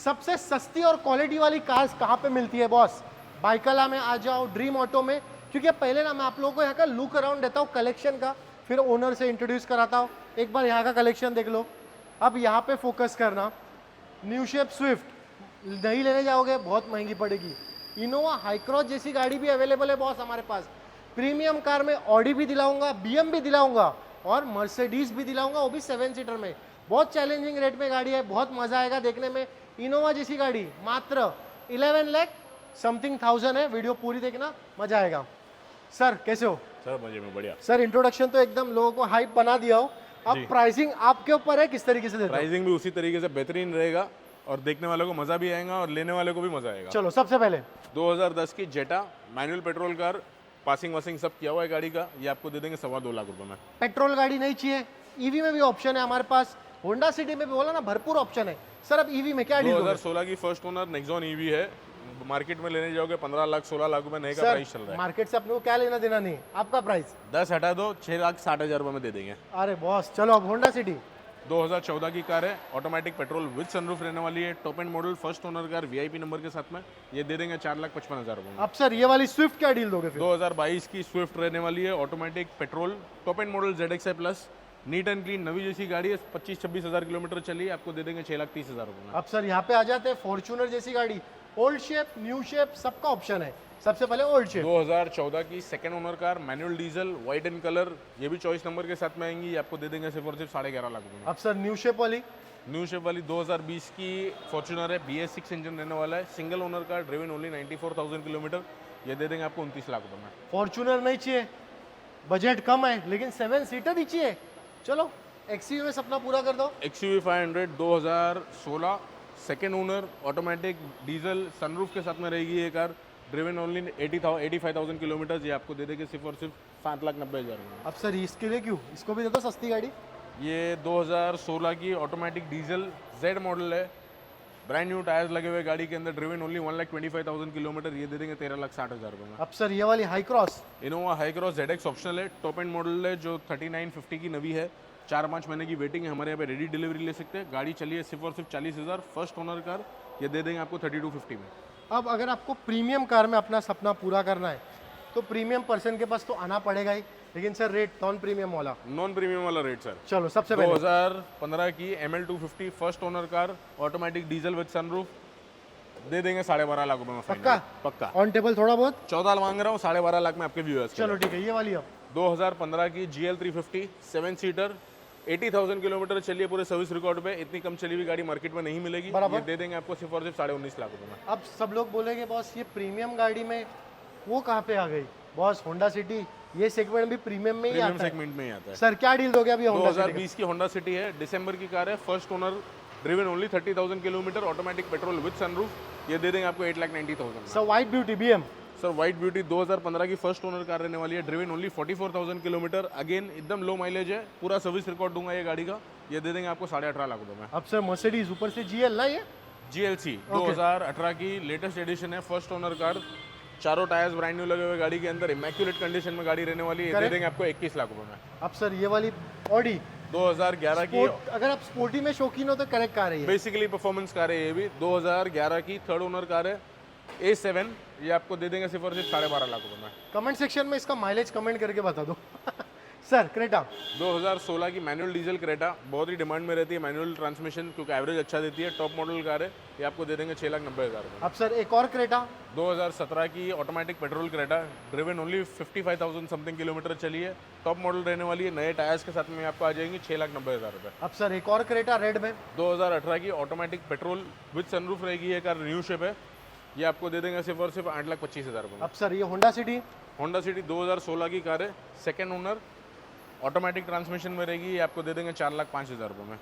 सबसे सस्ती और क्वालिटी वाली कार्स कहाँ पे मिलती है बॉस? बाइकला में आ जाओ, ड्रीम ऑटो में, क्योंकि पहले ना मैं आप लोगों को यहाँ का लुक अराउंड देता हूँ कलेक्शन का, फिर ओनर से इंट्रोड्यूस कराता हूँ। एक बार यहाँ का कलेक्शन देख लो। अब यहाँ पे फोकस करना, न्यू शेप स्विफ्ट नहीं लेने जाओगे बहुत महंगी पड़ेगी। इनोवा हाई क्रॉस जैसी गाड़ी भी अवेलेबल है बॉस हमारे पास। प्रीमियम कार में ऑडी भी दिलाऊंगा, बीएम भी दिलाऊंगा और मर्सिडीज भी दिलाऊंगा, वो भी 7 सीटर में। बहुत चैलेंजिंग रेट में गाड़ी है, बहुत मजा आएगा देखने में। इनोवा जैसी गाड़ी मात्र 11 लाख समथिंग थाउजेंड है। वीडियो पूरी देखना, मजा आएगा। सर कैसे हो? सर मजे में बढ़िया। सर इंट्रोडक्शन तो एकदम लोगों को हाइप बना दिया हो। अब प्राइसिंग आपके ऊपर है, किस तरीके से देते हो? प्राइसिंग भी उसी तरीके से बेहतरीन रहेगा और देखने वालों को मजा भी आएगा और लेने वाले को भी मजा आएगा। चलो सबसे पहले 2010 की Jetta manual petrol car, passing वासिंग सब किया हुआ है गाड़ी का, ये आपको दे देंगे 2.25 लाख रुपए में। पेट्रोल गाड़ी नहीं चाहिए, ईवी में भी ऑप्शन है हमारे पास। होंडा सिटी में भी बोला ना भरपूर ऑप्शन है। सर अब ईवी में क्या डील होगा? 2016 की फर्स्ट ओनर नेक्सॉन ईवी है, मार्केट में लेने जाओगे 15 लाख 16 लाख रुपए नए का प्राइस चल रहा है। मार्केट से अपने को क्या लेना देना नहीं, आपका प्राइस 10 हटा दो 6,60,000 रुपए में दे देंगे। अरे बॉस चलो अब होंडा सिटी 2014 की कार है, ऑटोमेटिक पेट्रोल विद सनरूफ रहने वाली है, top end model first owner car VIP number के साथ में, ये दे देंगे 4,55,000 रुपए में। अब सर ये वाली स्विफ्ट क्या डील दोगे फिर? 2022 की स्विफ्ट रहने वाली है, automatic petrol top end model ZXi plus, neat and clean नवी जैसी गाड़ी है, 25-26 हज़ार किलोमीटर चली है, आपको दे देंगे 6,30,000 रुपए में। अब सर यहाँ पे आ जाते हैं फॉर्च्यूनर जैसी गाड़ी, ओल्ड शेप न्यू शेप सबका ऑप्शन है। सबसे पहले ओल्ड शेप 2014 की second owner car manual diesel white and colour, ये भी चॉइस नंबर के साथ में आएंगी, ये आपको दे देंगे सिर्फ और सिर्फ 11.5 लाख रुपए में। अब सर न्यू शेप वाली न्यू शेप वाली 2020 की फॉर्च्यूनर है, BS6 इंजन रहने वाला है, single owner car, driven only 94,000 kilometre, ये दे देंगे आपको 29 लाख रुपए में। फॉर्च्यूनर नहीं चाहिए, बजट कम है लेकिन 7 सीटर ही चाहिए, चलो XUV में सपना पूरा कर दो। XUV 500 2016 second owner, automatic diesel sunroof के साथ में रहेगी ये कार, ड्रिवन ओनली 85,000 किलोमीटर, ये आपको दे देंगे सिर्फ और सिर्फ 7,90,000 में। अब सर इसके लिए क्यों, इसको भी दे दो सस्ती गाड़ी। ये 2016 की ऑटोमेटिक डीजल Z मॉडल है, ब्रांड न्यू टायर्स लगे हुए गाड़ी के अंदर, ड्रिवन ओनली 1,25,000 किलोमीटर, ये दे देंगे 13,60,000 रुपए में। अब सर ये वाली high cross Innova high cross ZX optional है, टॉप एंड मॉडल है, जो 3950 की नवी है, 4-5 महीने की वेटिंग है, हमारे यहाँ पे रेडी डिलीवरी ले सकते हैं। गाड़ी चली है सिर्फ और सिर्फ 40,000, फर्स्ट ओनर कार, ये दे देंगे आपको 3250 में। अब अगर आपको प्रीमियम कार में अपना सपना पूरा करना है तो प्रीमियम पर्सन के पास तो आना पड़ेगा ही, लेकिन सर रेट नॉन प्रीमियम वाला, नॉन प्रीमियम वाला रेट सर, चलो सबसे पहले 2015 की ML250 first owner car, automatic diesel with sunroof, दे देंगे 12.5 लाख रुपए में। पक्का? पक्का ऑन टेबल थोड़ा बहुत 14 मांग रहा हूँ, 12.5 लाख में आपके व्यूअर्स। चलो ठीक है, ये वाली अब 2015 की GL350 7 सीटर, 80,000 किलोमीटर चली है पूरे सर्विस रिकॉर्ड पे, इतनी कम चली हुई गाड़ी मार्केट में नहीं मिलेगी, ये दे देंगे आपको सिर्फ और सिर्फ 19.5 लाख रुपए में। अब सब लोग बोलेंगे बॉस ये प्रीमियम गाड़ी में वो कहाँ पे आ गई? बॉस होंडा सिटी ये सेगमेंट भी प्रीमियम में ही प्रीमियम आता है। सेगमेंट में ही आता है। सर क्या डील दोगे अभी होंडा सिटी? 2020 की होंडा सिटी है, दिसंबर की कार है, first owner, driven only 30,000 kilometre, automatic petrol with sunroof, ये दे देंगे आपको 8,90,000। Sir white beauty BM sir white beauty 2015 की फर्स्ट ओनर कार रहने वाली है, ड्रिवन ओनली 44,000 किलोमीटर, अगेन एकदम लो माइलेज है, पूरा सर्विस रिकॉर्ड दूंगा ये गाड़ी का, ये दे देंगे आपको 18.5 लाख रुपए में। अब सर मर्सिडीज ऊपर से GL ना, ये GLC 2018 की लेटेस्ट एडिशन है, फर्स्ट ओनर कार, चारों टायर्स ब्रांड न्यू लगे हुए गाड़ी के अंदर, इमैक्युलेट कंडीशन में गाड़ी रहने वाली है, ये दे देंगे आपको 21 लाख रुपए में। अब सर ये वाली ऑडी 2011 की, अगर आप स्पोर्टी में शौकीन हो तो करेक्ट कार है ये। बेसिकली परफॉर्मेंस कार है ये भी, 2011 की थर्ड ओनर कार है, A7, ये आपको दे देंगे सिर्फ और सिर्फ 12.5 लाख रुपए में। कमेंट सेक्शन में इसका माइलेज कमेंट करके बता दो। सर क्रेटा 2016 की मैनुअल डीजल क्रेटा, बहुत ही डिमांड में रहती है मैनुअल ट्रांसमिशन, क्योंकि एवरेज अच्छा देती है, टॉप मॉडल कार है, ये आपको दे देंगे 6,90,000 रुपए। अब सर एक और क्रेटा 2017 की automatic petrol Creta, driven only 55,000 something kilometre चली है, टॉप मॉडल रहने वाली है, नए टायर्स के साथ में आपको आ जाएंगी 6,90,000 रुपए। अब सर एक और क्रेटा रेड में 2018 की ऑटोमेटिक पेट्रोल विद सनरूफ रहेगी, ये कार न्यू शेप है, ये आपको दे देंगे सिर्फ और सिर्फ 8,25,000 रुपए। अब सर ये होंडा सिटी 2016 की कार है, सेकेंड ओनर, ऑटोमेटिक ट्रांसमिशन में रहेगी, ये आपको दे देंगे 4,05,000 रुपए में।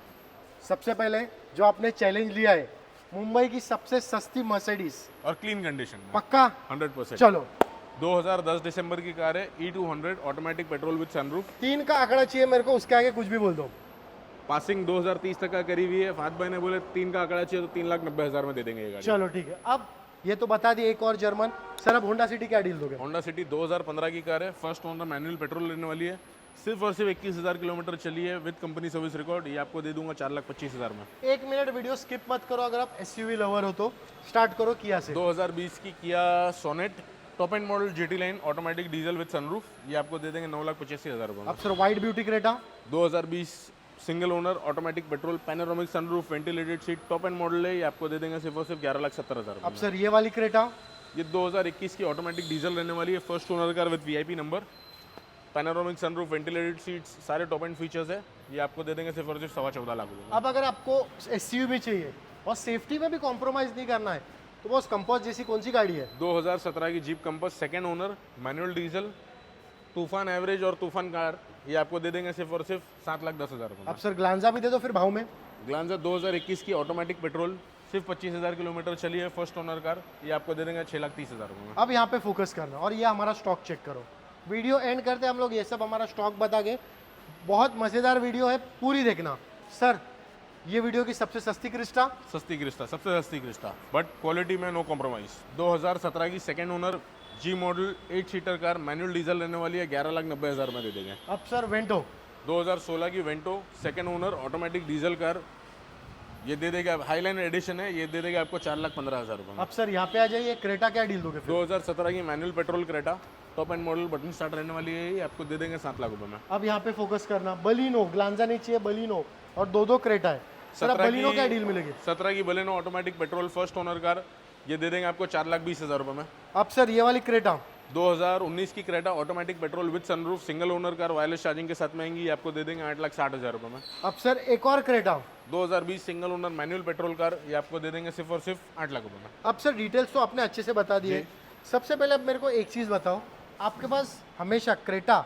सबसे पहले जो आपने चैलेंज लिया है मुंबई की सबसे सस्ती मर्सिडीज और क्लीन कंडीशन में पक्का 100%। चलो 2010 दिसंबर की कार है, E200 automatic petrol with sunroof, 3 का आंकड़ा चाहिए मेरे को, उसके आगे कुछ भी बोल दो। पासिंग 2030 तक का करी हुई है, फात भाई ने बोले 3 का आंकड़ा चाहिए तो 3,90,000 में दे देंगे ये गाड़ी। चलो ठीक है, अब ये तो बता दिए एक और जर्मन। सर अब होंडा सिटी क्या डील दोगे? होंडा सिटी 2015 की कार है, फर्स्ट ओनर मैनुअल पेट्रोल लेने वाली है, सिर्फ और सिर्फ 21,000 किलोमीटर चली है विद कंपनी सर्विस रिकॉर्ड। ये आपको दे दूंगा 4,25,000 में। 1 मिनट वीडियो स्किप मत करो, अगर आप एसयूवी लवर हो तो। स्टार्ट करो किया से। 2020 की किया Sonet top end model GT line automatic diesel with sunroof. ये आपको दे देंगे 9,85,000 रुपये में। अब sir white beauty Creta 2020 single owner automatic petrol panoramic sunroof ventilated seat top end model है। ये आपको दे देंगे सिर्फ और सिर्फ 11,70,000 अब सर ये वाली क्रेटा ये 2021 की ऑटोमेटिक डीजल रहने वाली है, first owner car with VIP number, panoramic sunroof ventilated seats, सारे टॉप एंड फीचर्स है। ये आपको दे देंगे सिर्फ और सिर्फ 14.25 लाख रुपये। अब अगर आपको एसयूवी चाहिए और सेफ्टी में भी कॉम्प्रोमाइज़ नहीं करना है तो बॉस कंपोज जैसी कौन सी गाड़ी है? 2017 की jeep compass second owner manual diesel तूफान एवरेज और तूफान कार। ये आपको दे देंगे सिर्फ और सिर्फ 7,10,000 रुपये। अब सर ग्लांजा भी दे दो फिर भाव में। ग्लांजा 2021 की ऑटोमेटिक पेट्रोल सिर्फ 25,000 किलोमीटर चली है, फर्स्ट ओनर कार। ये आपको दे देंगे 6,30,000 रुपये में। अब यहाँ पे फोकस करना और ये हमारा स्टॉक चेक करो। वीडियो एंड करते हम लोग ये सब हमारा स्टॉक बता के, बहुत मज़ेदार वीडियो है, पूरी देखना। सर ये वीडियो की सबसे सस्ती क्रिस्टा, सस्ती क्रिस्टा, सबसे सस्ती क्रिस्टा, बट क्वालिटी में नो कॉम्प्रोमाइज। 2017 की second owner G model 8 seater car manual diesel रहने वाली है, 11,90,000 में दे देंगे। अब सर वेंटो 2016 की Vento second owner automatic diesel car. ये दे देगा, हाईलाइन एडिशन है, ये दे देगा आपको 4,15,000 रुपये में। अब सर यहाँ पे आ जाइए, क्रेटा क्या डील दोगे फिर? 2017 की manual petrol Creta top end model button start रहने वाली है, ये आपको दे देंगे 7 लाख रुपये में। अब यहाँ पे फोकस करना, बलिनो, ग्लांजा नहीं चाहिए, बलिनो, और दो क्रेटा है। सर अब बलिनो क्या डील मिलेगी? 17 की Baleno automatic petrol first owner car, ये दे देंगे आपको 4,20,000 रुपये में। अब सर ये वाली क्रेटा 2019 की Creta automatic petrol with sunroof single owner car wireless charging के साथ में आएंगी, ये आपको दे देंगे 8,60,000 रुपये में। अब सर एक और Creta 2020 single owner manual petrol car, ये आपको दे देंगे सिर्फ और सिर्फ 8 लाख रुपये में। अब सर डिटेल्स तो आपने अच्छे से बता दिए। सबसे पहले अब मेरे को एक चीज़ बताओ, आपके पास हमेशा क्रेटा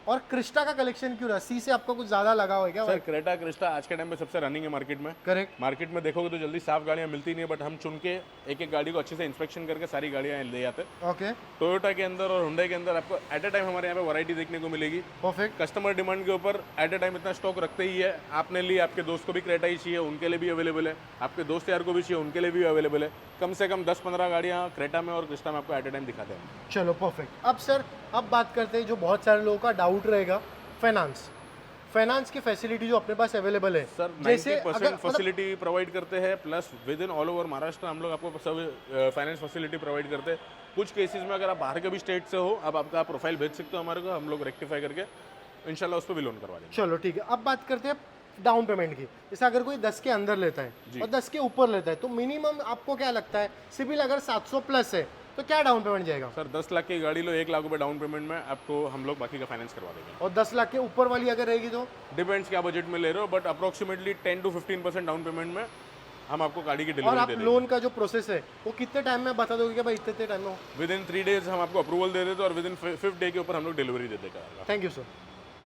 और क्रिस्टा का कलेक्शन क्यों रहा? सी से आपको कुछ ज़्यादा लगा हुआ है क्या? सर क्रेटा क्रिस्टा आज के टाइम पे सबसे रनिंग है मार्केट में। करेक्ट। मार्केट में देखोगे तो जल्दी साफ गाड़ियाँ मिलती नहीं है, बट हम चुन के एक एक गाड़ी को अच्छे से इंस्पेक्शन करके सारी गाड़ियाँ ले जाते हैं। ओके टोयोटा के अंदर और हुंडई के अंदर आपको एट ए टाइम हमारे यहाँ पे वैरायटी देखने को मिलेगी। परफेक्ट। कस्टमर डिमांड के ऊपर एट ए टाइम इतना स्टॉक रखते ही है। आपने लिए, आपके दोस्त को भी क्रेटा ही चाहिए, उनके लिए भी अवेलेबल है, आपके दोस्त यार को भी चाहिए, उनके लिए भी अवेलेबल है। कम से कम 10-15 गाड़ियाँ क्रेटा में और क्रिस्टा में आपको एट ए टाइम दिखाते हैं। चलो परफेक्ट। अब सर अब बात करते हैं जो बहुत सारे लोगों का डाउट रहेगा, फाइनेंस की फैसिलिटी जो अपने पास अवेलेबल है। सर जैसे 90% फैसिलिटी प्रोवाइड करते हैं, plus with in all over Maharashtra हम लोग आपको सब फाइनेंस फैसिलिटी प्रोवाइड करते हैं। कुछ केसेस में अगर आप बाहर के भी स्टेट से हो, अब आपका प्रोफाइल भेज सकते हो हमारे को, हम लोग रेक्टिफाई करके इंशाल्लाह उस पर भी लोन करवा देंगे। चलो ठीक है। अब बात करते हैं डाउन पेमेंट की। जैसे अगर कोई 10 के अंदर लेता है और 10 के ऊपर लेता है तो मिनिमम आपको क्या लगता है, सिविल अगर 700 प्लस है तो क्या डाउन पेमेंट जाएगा? सर 10 लाख की गाड़ी लो, 1 लाख रुपए डाउन पेमेंट में आपको हम लोग बाकी का फाइनेंस करवा देंगे। और 10 लाख के ऊपर वाली अगर रहेगी तो? डिपेंड्स क्या बजट में ले रहे हो, but approximately 10 to 15% down payment में हम आपको गाड़ी की और डिलीवरी आप दे देंगे। लोन का जो प्रोसेस है वो कितने टाइम में बता दोगे कि भाई इतने टाइम में हो? विद इन 3 days हम आपको अप्रूवल दे देते हैं और विद इन 5th डे के ऊपर हम लोग डिलीवरी दे देंगे। Thank you sir.